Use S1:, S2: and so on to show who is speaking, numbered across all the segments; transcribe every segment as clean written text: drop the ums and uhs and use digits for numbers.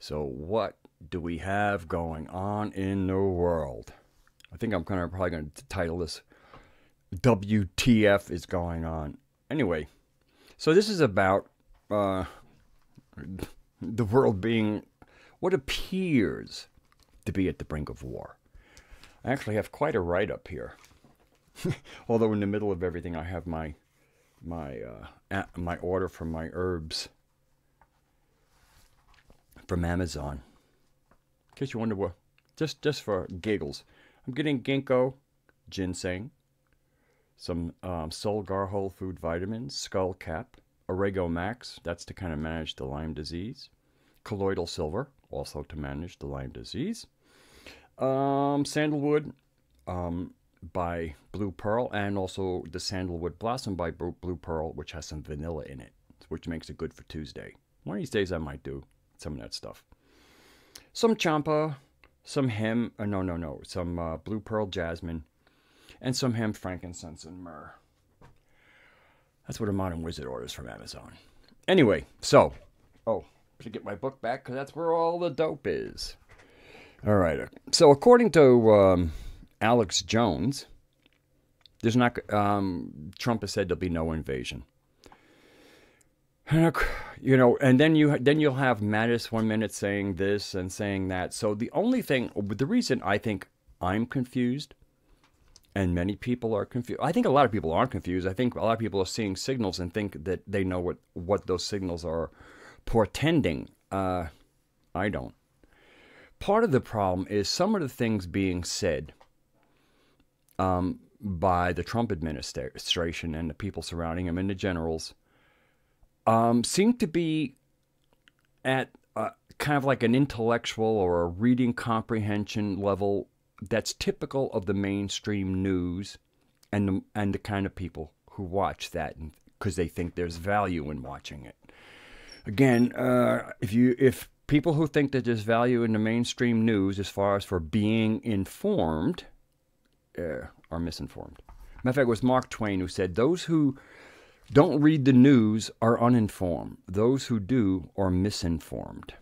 S1: So what do we have going on in the world? I think I'm probably going to title this WTF is going on. Anyway, so this is about the world being what appears to be at the brink of war. I actually have quite a write-up here. Although in the middle of everything, I have my order for my herbs from Amazon. In case you wonder what, just for giggles, I'm getting ginkgo, ginseng, some Solgar whole food vitamins, skullcap, Orego Max, that's to kind of manage the Lyme disease, colloidal silver, also to manage the Lyme disease, sandalwood by Blue Pearl, and also the sandalwood blossom by Blue Pearl, which has some vanilla in it, which makes it good for Tuesday. One of these days I might do some of that stuff. Some champa, some some Blue Pearl jasmine, and some hemp, frankincense, and myrrh. That's what a modern wizard orders from Amazon. Anyway, so, to get my book back, because that's where all the dope is. All right. So according to Alex Jones, there's not. Trump has said there'll be no invasion. And then you'll have Mattis 1 minute saying this and saying that. So the reason I think I'm confused, and many people are confused. I think a lot of people aren't confused. I think a lot of people are seeing signals and think that they know what those signals are portending. I don't. Part of the problem is some of the things being said by the Trump administration and the people surrounding him and the generals seem to be at kind of like an intellectual or a reading comprehension level that's typical of the mainstream news and the kind of people who watch that because they think there's value in watching it. Again, if people who think that there's value in the mainstream news as far as for being informed are misinformed. Matter of fact, it was Mark Twain who said, "Those who don't read the news are uninformed. Those who do are misinformed."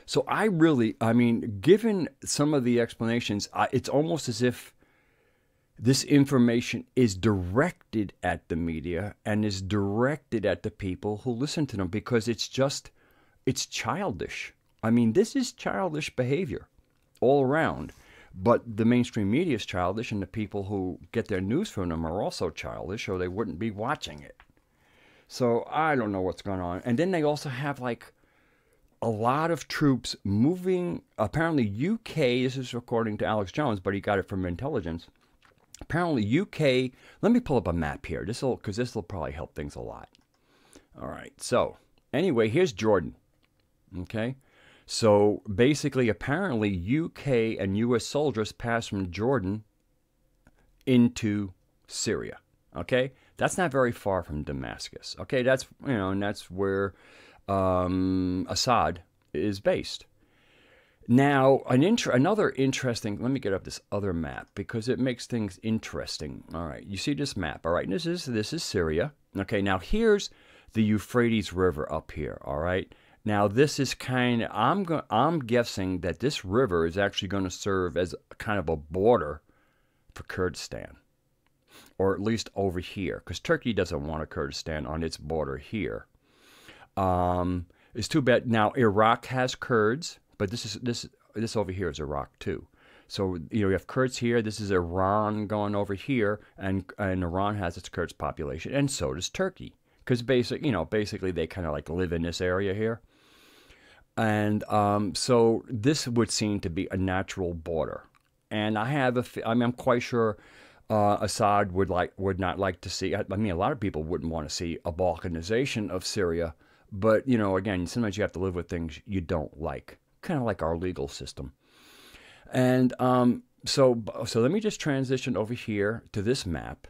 S1: So given some of the explanations, it's almost as if this information is directed at the media and is directed at the people who listen to them because it's childish. This is childish behavior all around. But the mainstream media is childish, and the people who get their news from them are also childish, or they wouldn't be watching it. So I don't know what's going on. And then they also have a lot of troops moving. Apparently UK, this is according to Alex Jones, but he got it from intelligence. Apparently UK, let me pull up a map here, because this will probably help things a lot. All right, so anyway, here's Jordan, okay? So basically, apparently UK and US soldiers passed from Jordan into Syria, okay? That's not very far from Damascus, okay? That's, and that's where Assad is based. Now, another interesting, let me get up this other map because it makes things interesting. All right, you see this map, all right? This is Syria. Okay, now here's the Euphrates River up here, all right? Now this is I'm guessing that this river is actually going to serve as kind of a border for Kurdistan, or at least over here, because Turkey doesn't want a Kurdistan on its border here. It's too bad. Now Iraq has Kurds, but this over here is Iraq too. So you have Kurds here. This is Iran going over here, and Iran has its Kurds population, and so does Turkey, because basically they kind of live in this area here. And so this would seem to be a natural border. And I'm quite sure Assad would not like to see. A lot of people wouldn't want to see a balkanization of Syria. But again, sometimes you have to live with things you don't like, kind of like our legal system. And so let me just transition over here to this map.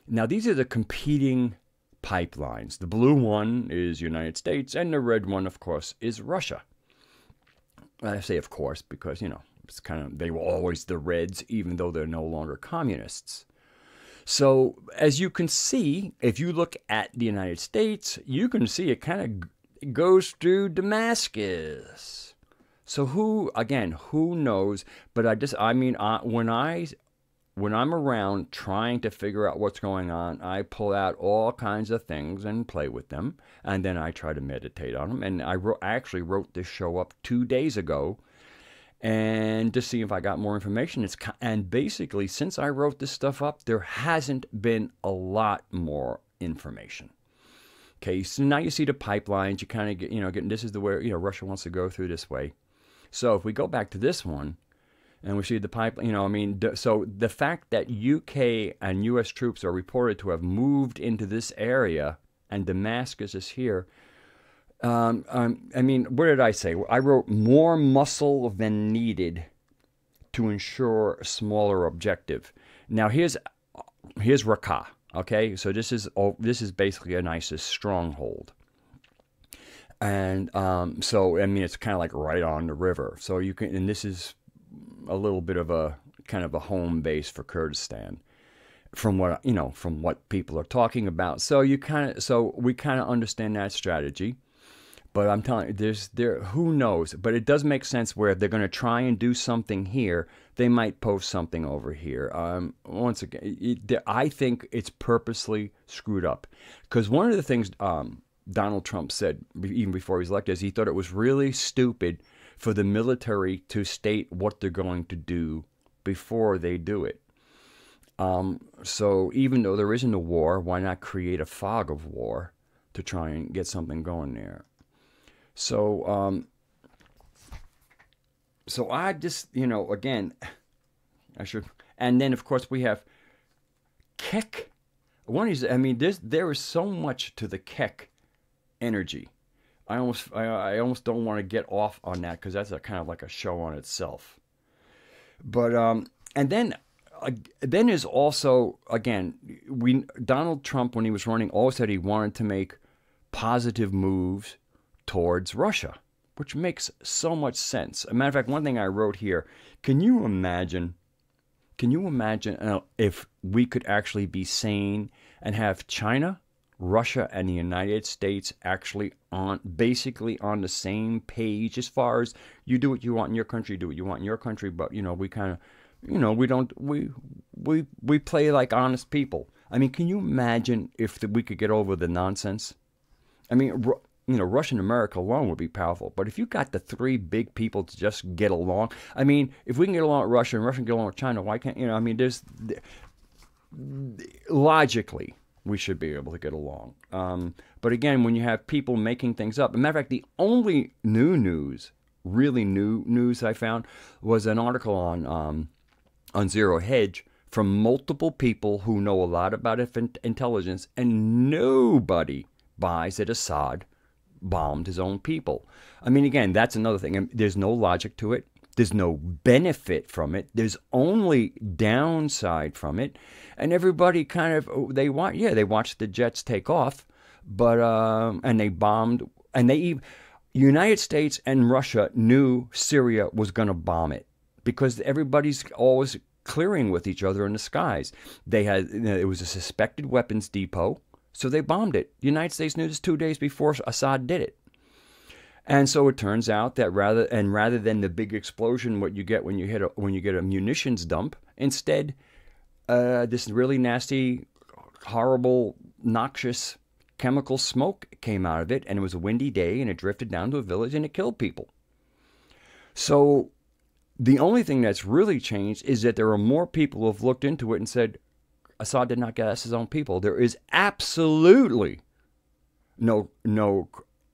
S1: Now these are the competing pipelines. The blue one is United States, and the red one, of course, is Russia. I say of course because, it's they were always the Reds, even though they're no longer communists. So as you can see, if you look at the United States, you can see it it goes through Damascus. So who knows? But when I'm around trying to figure out what's going on, I pull out all kinds of things and play with them, and then I try to meditate on them. And I actually wrote this show up 2 days ago, and to see if I got more information. And basically, since I wrote this stuff up, there hasn't been a lot more information. Okay, so now you see the pipelines. You kind of get, this is the way, Russia wants to go through this way. So if we go back to this one, and we see the pipeline, so the fact that UK and US troops are reported to have moved into this area, and Damascus is here. What did I say? I wrote more muscle than needed to ensure a smaller objective. Now here's Raqqa. Okay, so this is basically an ISIS stronghold, and it's kind of like right on the river. So you can, and this is a little bit of a kind of a home base for Kurdistan, from what people are talking about. So we kind of understand that strategy. But I'm telling you, who knows? But it does make sense where if they're going to try and do something here, they might post something over here. Once again, I think it's purposely screwed up. Because one of the things Donald Trump said, even before he was elected, is he thought it was really stupid for the military to state what they're going to do before they do it. So even though there isn't a war, why not create a fog of war to try and get something going there? So I just, again, I should, and then of course we have Kek. One is, there is so much to the Kek energy. I almost don't want to get off on that because that's a kind of like a show on itself. But and then there's also, again, Donald Trump, when he was running, always said he wanted to make positive moves towards Russia, which makes so much sense. As a matter of fact, one thing I wrote here, can you imagine if we could actually be sane and have China, Russia, and the United States actually basically on the same page as far as you do what you want in your country, do what you want in your country, but we kind of, we play like honest people. Can you imagine if we could get over the nonsense? Russia and America alone would be powerful. But if you got the three big people to just get along, if we can get along with Russia and Russia can get along with China, why can't, logically, we should be able to get along. But again, when you have people making things up, as a matter of fact, the only really new news I found was an article on Zero Hedge from multiple people who know a lot about intelligence, and nobody buys that Assad bombed his own people. Again, that's another thing. There's no logic to it. There's no benefit from it. There's only downside from it. And everybody kind of, they watched the jets take off, but, and they bombed, and United States and Russia knew Syria was going to bomb it because everybody's always clearing with each other in the skies. It was a suspected weapons depot. So they bombed it. The United States knew this 2 days before Assad did it. And so it turns out that rather than the big explosion, what you get when you get a munitions dump, instead, this really nasty, horrible, noxious chemical smoke came out of it, and it was a windy day, and it drifted down to a village, and it killed people. So the only thing that's really changed is that there are more people who have looked into it and said, Assad did not gas his own people. There is absolutely no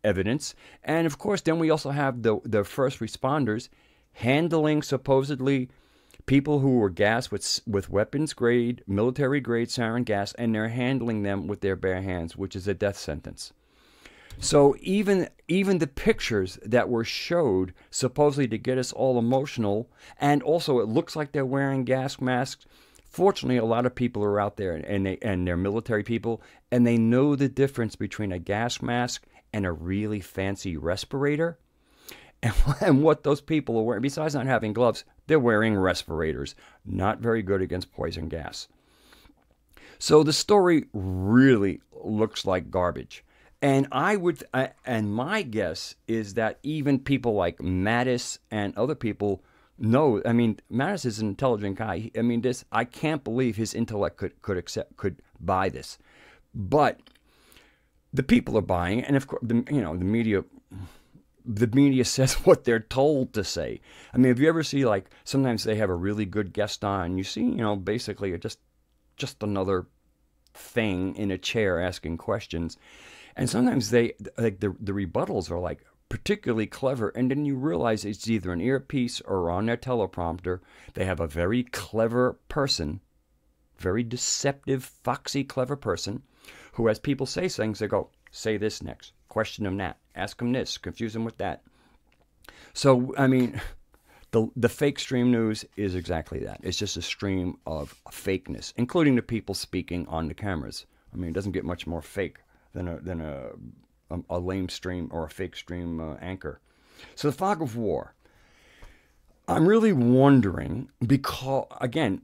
S1: evidence. And of course, then we also have the first responders handling supposedly people who were gassed with weapons grade, military grade sarin gas, and they're handling them with their bare hands, which is a death sentence. So even the pictures that were showed supposedly to get us all emotional, and also it looks like they're wearing gas masks. Fortunately, a lot of people are out there, and they're military people, and they know the difference between a gas mask and a really fancy respirator. And what those people are wearing, besides not having gloves, they're wearing respirators. Not very good against poison gas. So the story really looks like garbage. And and my guess is that even people like Mattis and other people know. I mean, Mattis is an intelligent guy. I mean, I can't believe his intellect could buy this. But the people are buying it, and of course, the media says what they're told to say. I mean, if you ever see, like, sometimes they have a really good guest on, and you see, basically just another thing in a chair asking questions. And sometimes the rebuttals are like particularly clever, and then you realize it's either an earpiece or on their teleprompter. They have a very clever person, very deceptive, foxy, clever person, who, as people say things, they go, say this next, question them that, ask them this, confuse them with that. So, I mean, the fake stream news is exactly that. It's just a stream of fakeness, including the people speaking on the cameras. I mean, it doesn't get much more fake than a lame stream or a fake stream anchor. So the fog of war. I'm really wondering because, again,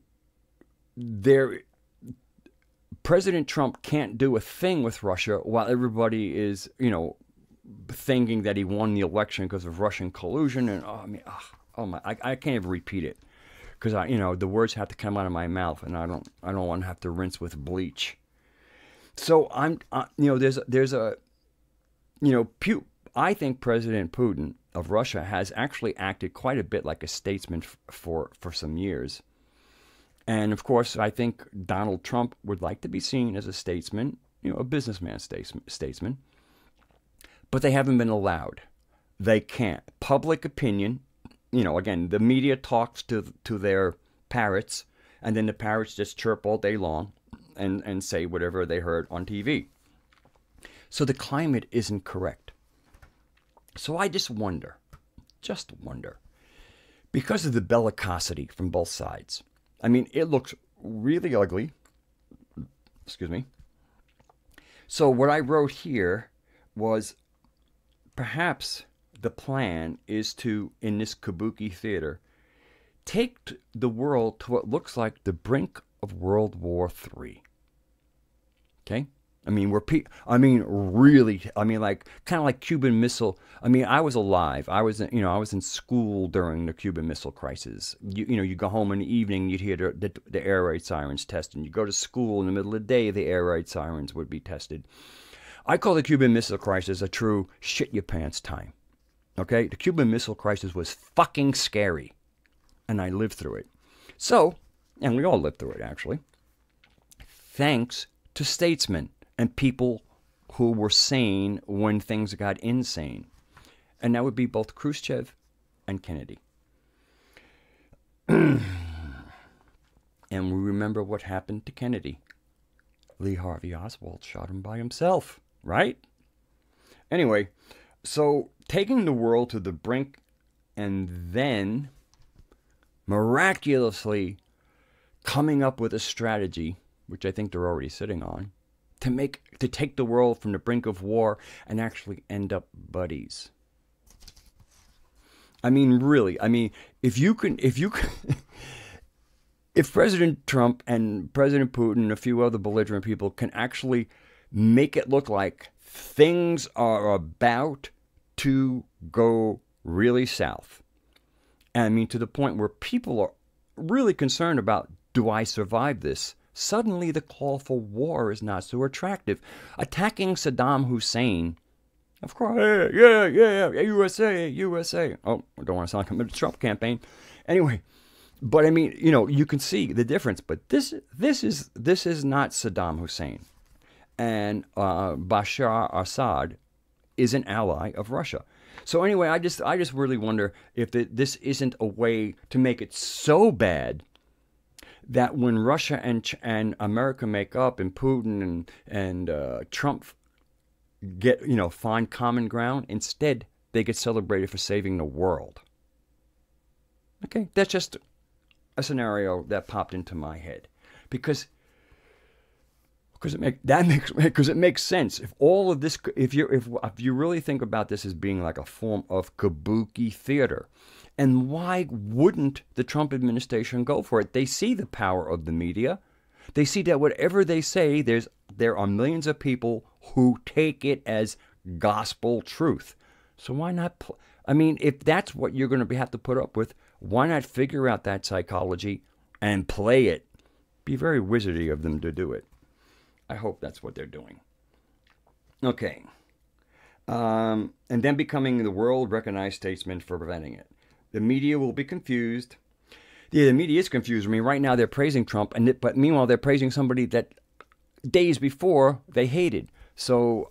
S1: President Trump can't do a thing with Russia while everybody is, thinking that he won the election because of Russian collusion. And I can't even repeat it because the words have to come out of my mouth, and I don't want to have to rinse with bleach. So I think President Putin of Russia has actually acted quite a bit like a statesman for some years. And of course, I think Donald Trump would like to be seen as a statesman, a businessman statesman. But they haven't been allowed. They can't. Public opinion, again, the media talks to their parrots, and then the parrots just chirp all day long and say whatever they heard on TV. So the climate isn't correct. So I just wonder, because of the bellicosity from both sides. I mean, it looks really ugly. Excuse me. So what I wrote here was perhaps the plan is to, in this kabuki theater, take the world to what looks like the brink of World War III. Okay? I mean, like kind of like Cuban Missile. I mean, I was alive. I was in school during the Cuban Missile Crisis. You go home in the evening, you'd hear the air raid sirens tested. You go to school in the middle of the day, the air raid sirens would be tested. I call the Cuban Missile Crisis a true shit your pants time. Okay, the Cuban Missile Crisis was fucking scary, and I lived through it. So, and we all lived through it actually. Thanks to statesmen and people who were sane when things got insane. And that would be both Khrushchev and Kennedy. And we remember what happened to Kennedy. Lee Harvey Oswald shot him by himself, right? Anyway, so taking the world to the brink and then miraculously coming up with a strategy, which I think they're already sitting on, to take the world from the brink of war and actually end up buddies. I mean, really. I mean, if President Trump and President Putin and a few other belligerent people can actually make it look like things are about to go really south. And I mean, to the point where people are really concerned about, do I survive this? Suddenly the call for war is not so attractive. Attacking Saddam Hussein, of course, yeah, USA, USA. Oh, I don't want to sound like a Trump campaign. Anyway, but I mean, you can see the difference. But this is not Saddam Hussein. And Bashar Assad is an ally of Russia. So anyway, I just really wonder if this isn't a way to make it so bad that when Russia and America make up, and Putin and Trump find common ground, instead they get celebrated for saving the world. Okay, that's just a scenario that popped into my head because it makes sense. If all of this, if you really think about this as being like a form of kabuki theater, and why wouldn't the Trump administration go for it? They see the power of the media. They see that whatever they say, there are millions of people who take it as gospel truth. So why not? I mean, if that's what you're going to have to put up with, why not figure out that psychology and play it? Be very wizardy of them to do it. I hope that's what they're doing. Okay. And then becoming the world-recognized statesman for preventing it. The media will be confused. Yeah, the media is confused. I mean, right now they're praising Trump, but meanwhile they're praising somebody that days before they hated. So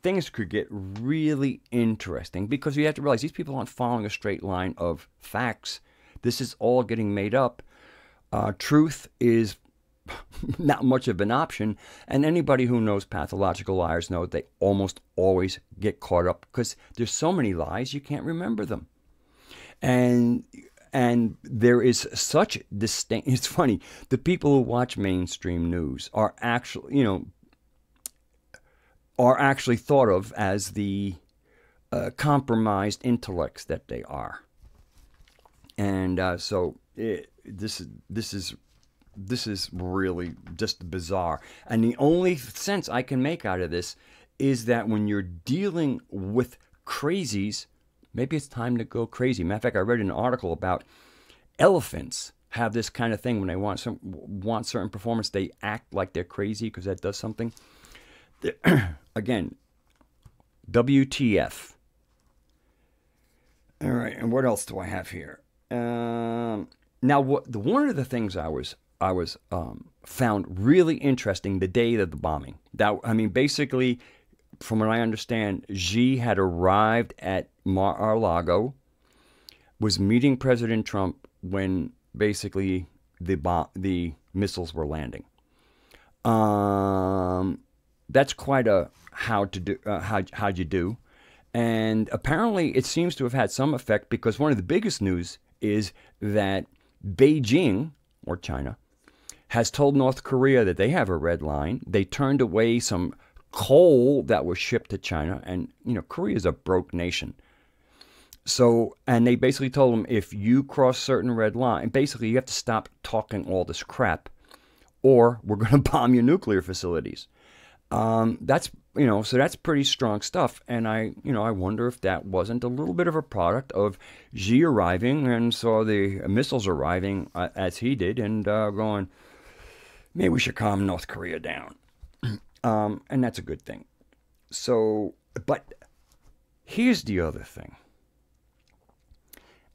S1: things could get really interesting because you have to realize these people aren't following a straight line of facts. This is all getting made up. Truth is not much of an option, and anybody who knows pathological liars know they almost always get caught up because there's so many lies you can't remember them. And there is such distinct. It's funny. The people who watch mainstream news are actually, thought of as the compromised intellects that they are. And so this is really just bizarre. And the only sense I can make out of this is that when you're dealing with crazies, maybe it's time to go crazy. Matter of fact, I read an article about elephants have this kind of thing when they want certain performance. They act like they're crazy because that does something. Again, WTF. All right, and what else do I have here? Now, one of the things I was found really interesting the day of the bombing. Basically, from what I understand, Xi had arrived at Mar-a-Lago, was meeting President Trump when basically the missiles were landing. That's quite a how'd you do, and apparently it seems to have had some effect because one of the biggest news is that Beijing, or China, has told North Korea that they have a red line. They turned away some coal that was shipped to China, and Korea is a broke nation. So, and they basically told them, if you cross certain red line, basically you have to stop talking all this crap, or we're going to bomb your nuclear facilities. So that's pretty strong stuff. And I wonder if that wasn't a little bit of a product of Xi arriving and saw the missiles arriving as he did, and going, maybe we should calm North Korea down. And that's a good thing. So, but here's the other thing.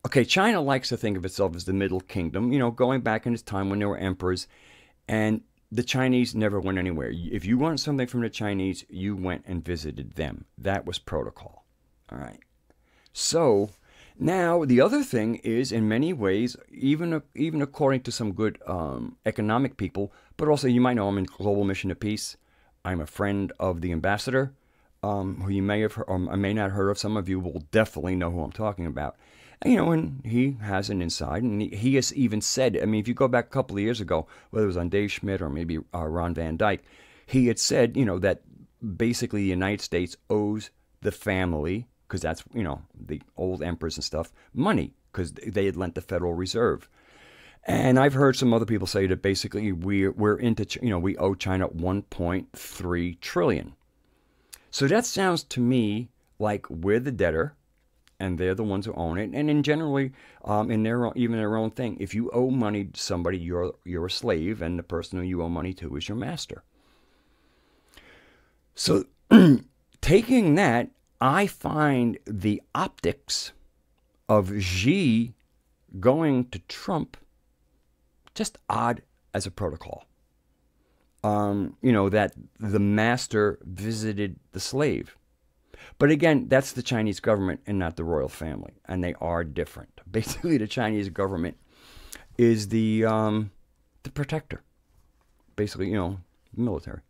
S1: Okay, China likes to think of itself as the Middle Kingdom, going back in its time when there were emperors, and the Chinese never went anywhere. If you wanted something from the Chinese, you went and visited them. That was protocol. All right. So now the other thing is, in many ways, even according to some good economic people, but also you might know I'm in Global Mission to Peace. I'm a friend of the ambassador, who you may have heard, or I may not have heard of. Some of you will definitely know who I'm talking about. And he has an inside, and he has even said, if you go back a couple of years ago, whether it was on Dave Schmidt or maybe Ron Van Dyke, he had said, that basically the United States owes the family, because that's, the old emperors and stuff, money, because they had lent the Federal Reserve. And I've heard some other people say that basically we owe China 1.3 trillion. So that sounds to me like we're the debtor, and they're the ones who own it. And in generally, in their own thing, if you owe money to somebody, you're a slave, and the person who you owe money to is your master. So taking that, I find the optics of Xi going to Trump just odd as a protocol. That the master visited the slave. But again, that's the Chinese government and not the royal family, and they are different. Basically, the Chinese government is the protector, basically, military.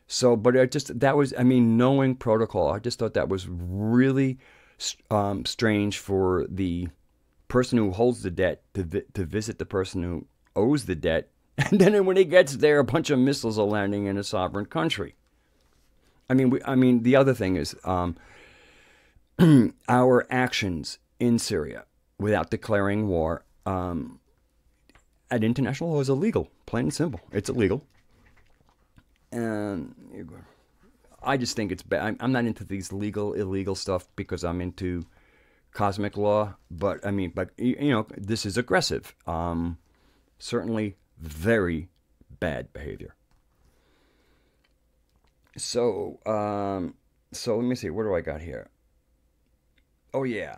S1: So, but knowing protocol, I just thought that was really strange for the person who holds the debt to visit the person who owes the debt, and then when he gets there, a bunch of missiles are landing in a sovereign country. The other thing is our actions in Syria without declaring war. at international law is illegal, plain and simple. It's illegal. And I just think it's bad. I'm not into these illegal stuff because I'm into cosmic law. But I mean, this is aggressive. Certainly very bad behavior. So let me see. What do I got here? Oh yeah.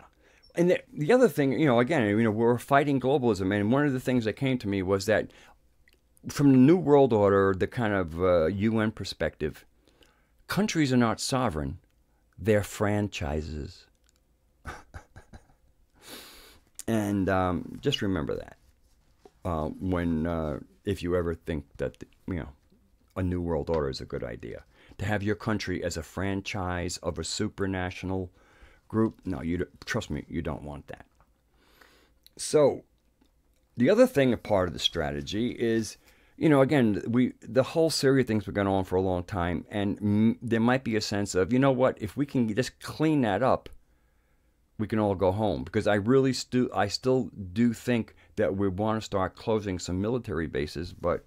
S1: And the other thing, again, we're fighting globalism, and one of the things that came to me was that from the New World Order, the kind of UN perspective, countries are not sovereign; they're franchises. And just remember that if you ever think that a New World Order is a good idea, to have your country as a franchise of a supranational group. No, trust me, you don't want that. So the other thing, a part of the strategy is, again, the whole Syria thing's been going on for a long time, and there might be a sense of, if we can just clean that up, we can all go home. Because I still do think that we want to start closing some military bases, but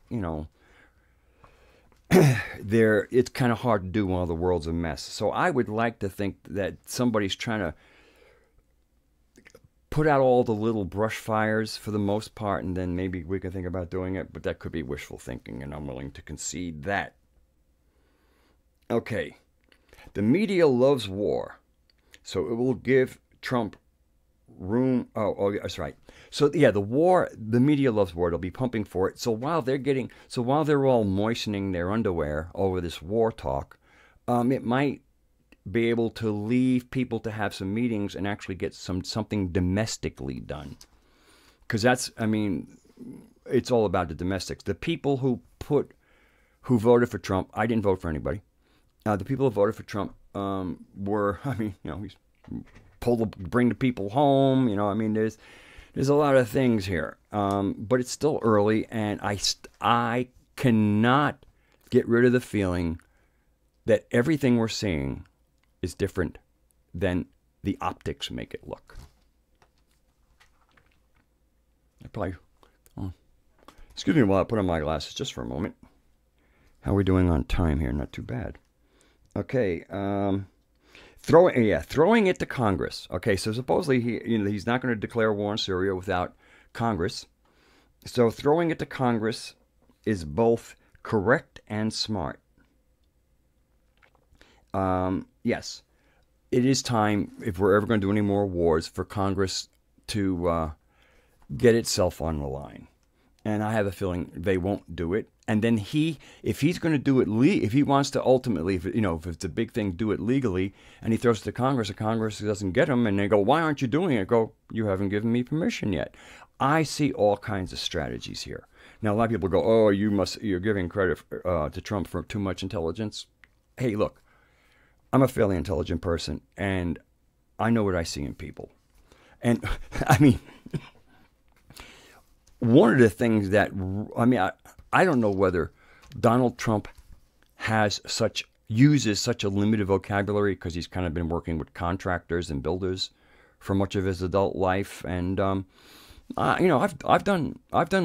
S1: it's kind of hard to do while the world's a mess. So I would like to think that somebody's trying to put out all the little brush fires for the most part, and then maybe we can think about doing it, but that could be wishful thinking, and I'm willing to concede that. Okay. The media loves war, so it will give Trump room. Oh, that's right. So yeah, the media loves war. They'll be pumping for it. So while they're all moistening their underwear over this war talk, it might be able to leave people to have some meetings and actually get something domestically done. Because it's all about the domestics. The people who voted for Trump, I didn't vote for anybody. The people who voted for Trump were, he's bring the people home. There's a lot of things here, but it's still early, and I cannot get rid of the feeling that everything we're seeing is different than the optics make it look. Excuse me while I put on my glasses just for a moment. How are we doing on time here? Not too bad. Okay. Throwing it to Congress. Okay, so supposedly he's not going to declare war on Syria without Congress. So throwing it to Congress is both correct and smart. Yes, it is time, if we're ever going to do any more wars, for Congress to get itself on the line. And I have a feeling they won't do it. And then if he's going to do it, if he wants to ultimately, if it's a big thing, do it legally, and he throws it to Congress, and Congress doesn't get him, and they go, why aren't you doing it? Go, you haven't given me permission yet. I see all kinds of strategies here. Now, a lot of people go, oh, you're giving credit to Trump for too much intelligence. Hey, look, I'm a fairly intelligent person, and I know what I see in people. And, one of the things that, I don't know whether Donald Trump uses such a limited vocabulary because he's kind of been working with contractors and builders for much of his adult life, and I've done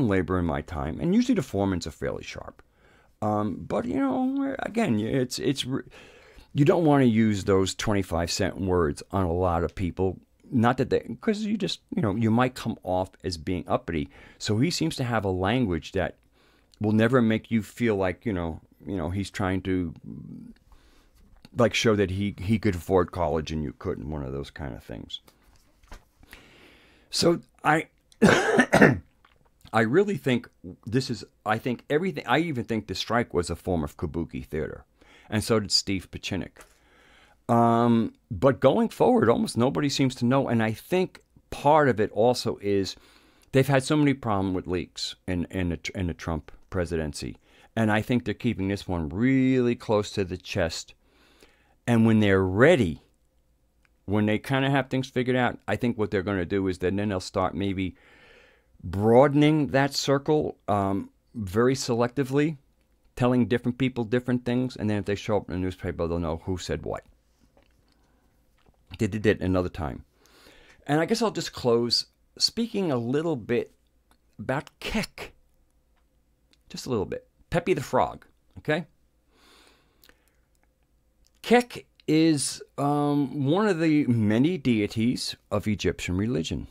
S1: labor in my time, and usually the foremans are fairly sharp, but again, it's you don't want to use those 25-cent words on a lot of people. Not that because you just, you might come off as being uppity. So he seems to have a language that will never make you feel like, he's trying to show that he could afford college and you couldn't, one of those kind of things. So I really think I even think the strike was a form of kabuki theater. And so did Steve Pacinic. But going forward, almost nobody seems to know. And I think part of it also is they've had so many problems with leaks in the Trump presidency. And I think they're keeping this one really close to the chest. And when they're ready, when they kind of have things figured out, I think what they're going to do is then they'll start maybe broadening that circle very selectively, telling different people different things. And then if they show up in the newspaper, they'll know who said what. They did it another time. And I guess I'll just close speaking a little bit about Kek. Just a little bit. Pepe the Frog, okay? Kek is one of the many deities of Egyptian religion.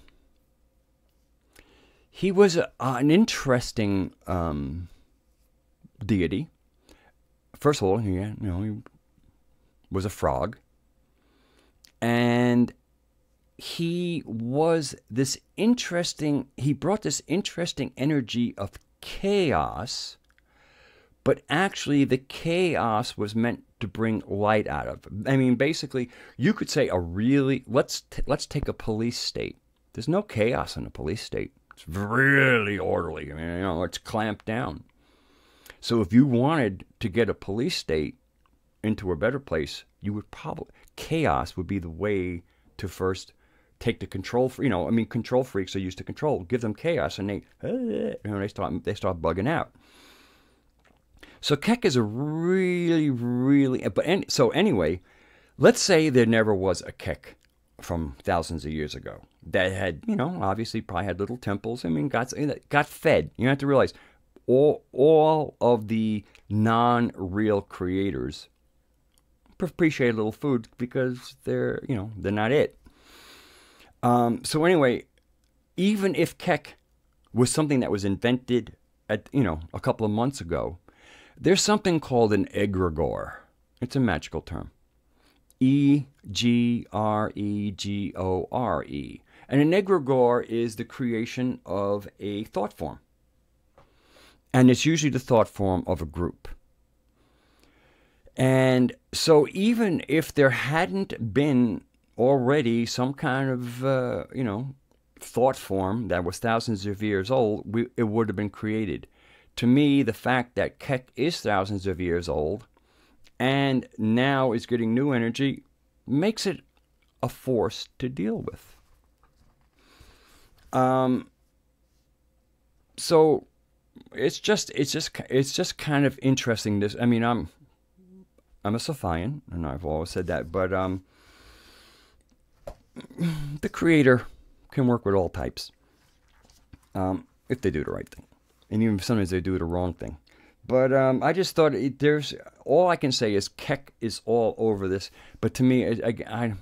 S1: He was an interesting deity. First of all, he was a frog. And he was this interesting, he brought this interesting energy of chaos, but actually the chaos was meant to bring light out of. I mean, basically, you could say let's take a police state. There's no chaos in a police state. It's really orderly. I mean, it's clamped down. So if you wanted to get a police state into a better place, you would chaos would be the way to first take the control. Control freaks are used to control. Give them chaos, and they start bugging out. So Kek is a really. So anyway, let's say there never was a Kek from thousands of years ago that had, obviously probably had little temples. I mean, got fed. You have to realize all of the non-real creators appreciate a little food because they're not it. So anyway, even if Kek was something that was invented at a couple of months ago, there's something called an egregore. It's a magical term. Egregore. And an egregore is the creation of a thought form. And it's usually the thought form of a group. And so even if there hadn't been already some kind of, thought form that was thousands of years old, it would have been created. To me, the fact that Kek is thousands of years old and now is getting new energy makes it a force to deal with. So it's just kind of interesting. I mean, I'm a Sophian, and I've always said that, but the Creator can work with all types if they do the right thing. And even sometimes they do the wrong thing. But I just thought all I can say is Kek is all over this. But to me, I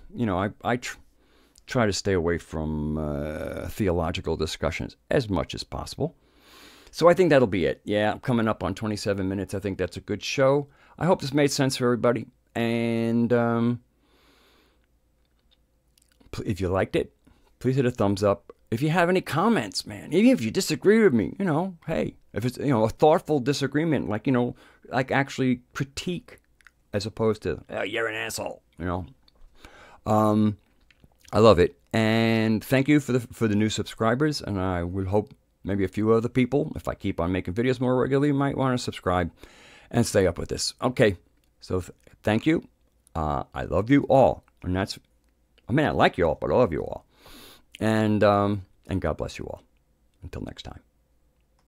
S1: try to stay away from theological discussions as much as possible. So I think that'll be it. Yeah, I'm coming up on 27 minutes. I think that's a good show. I hope this made sense for everybody. And if you liked it, please hit a thumbs up. If you have any comments, man, even if you disagree with me, hey, if it's, a thoughtful disagreement, like actually critique as opposed to, oh, you're an asshole, I love it. And thank you for the new subscribers. And I would hope maybe a few other people, if I keep on making videos more regularly, might want to subscribe and stay up with this. Okay. So thank you. I love you all. And I like you all, but I love you all. And God bless you all. Until next time.